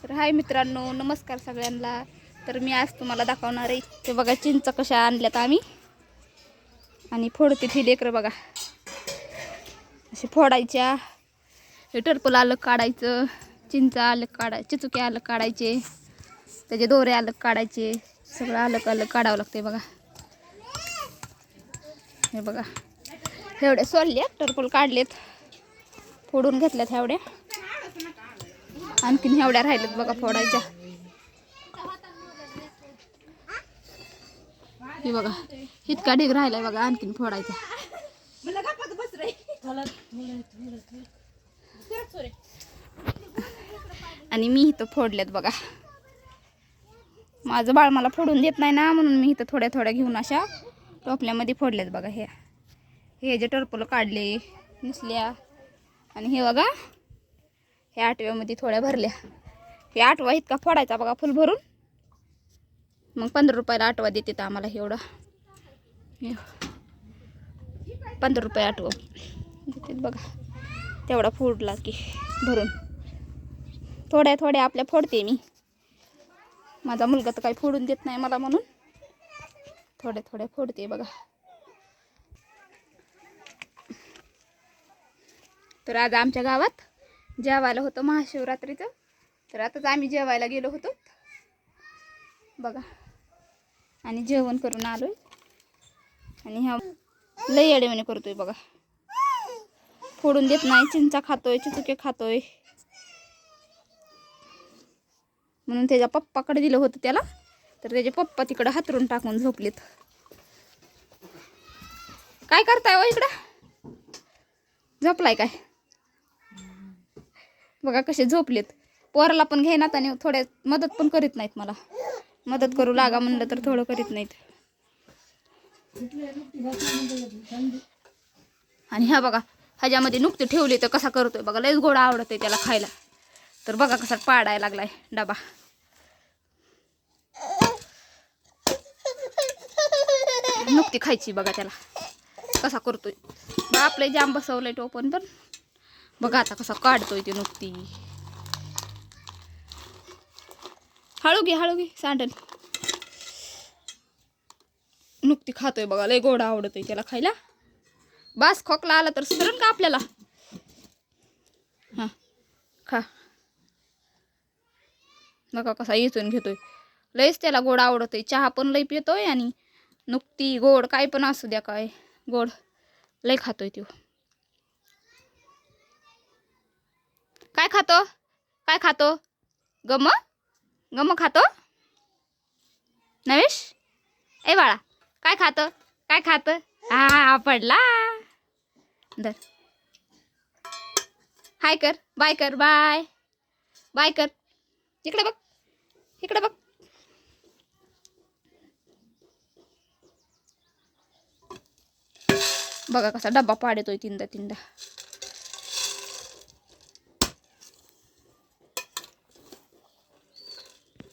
तर हाय मित्रांनो, नमस्कार सगळ्यांना. तर मी आज तुम्हाला दाखवणार आहे ते बघा चिंच कशा आणल्यात आम्ही. आणि फोडते ती लेकरं बघा, अशी फोडायच्या. हे टरपल आलं काढायचं, चिंच आलं काढायचं, चिचुके आलं काढायचे, त्याचे दोरे आलं काढायचे, सगळं आलं आलं काढावं लागते बघा. हे बघा एवढे सोललेत, टरपल काढलेत, फोडून घेतल्यात एवढ्या. आणखीन एवढ्या राहिलेत बघा फोडायच्या. हे बघा इतका ढीग राहिलाय बघा आणखीन फोडायचा. आणि मी इथं फोडलेत बघा. माझं बाळ मला फोडून देत नाही ना, म्हणून मी इथं थोड्या थोड्या घेऊन अशा टोपल्यामध्ये फोडलेत बघा. हे जे टरपल काढले निसल्या. आणि हे बघा हे 8व्यामध्ये थोड्या भरल्या. हे 8वा इतका फोडायचा बघा फुल भरून. मग 15 रुपयाला 8वा देतात आम्हाला. एवढा 15 रुपये 8वा देतात बघा. तेवढा फोडला की भरून थोड्या थोड्या आपल्या फोडते मी. माझा मुलगा तर काही फोडून देत नाही मला, म्हणून थोड्या थोड्या फोडते बघा. तर आज आमच्या गावात जेवायला होतं महाशिवरात्रीचं. तर आताच आम्ही जेवायला गेलो होतो बघा. आणि जेवण करून आलोय. आणि हा लई अडवणे करतोय बघा, फोडून देत नाही. चिंचा खातोय, चिचुके खातोय. म्हणून त्याच्या पप्पाकडे दिलं होतं त्याला. तर त्याचे पप्पा तिकडं हातरून टाकून झोपलेत. काय करताय हो इकडं? झोपलाय काय बघा कसे झोपलेत. पोराला पण घेण्यात आणि थोड्या मदत पण करीत नाहीत. मला मदत करू लागा म्हणलं तर थोडं करीत नाहीत. आणि ह्या बघा ह्याच्यामध्ये नुकते ठेवले तर कसा करतोय बघा. लयच गोड आवडत आहे त्याला खायला. तर बघा कसा पाडायला लागलाय डबा. नुकती खायची बघा त्याला कसा करतोय. आपलं जाम बसवलंय टोपण, पण बघा आता कसा काढतोय ते नुकती. हळू घे सांडल. नुकती खातोय बघा, लय गोड आवडतोय त्याला खायला. बास खोकला आला तर सुधरण का आपल्याला. हा खा बघा कसा येचून घेतोय. लयच त्याला गोड आवडतोय. चहा पण लय पितोय आणि नुकती गोड काय पण असू द्या, काय गोड लय खातोय तो. काय खातो, काय खातो? गम गम खातो नवेश. ए बाळा काय खातो, काय खात? हा पडला. धर हाय कर, बाय कर, बाय बाय कर. इकडे बघ, इकडे बघ. बघा कसा डब्बा पाडतोय तीनदा.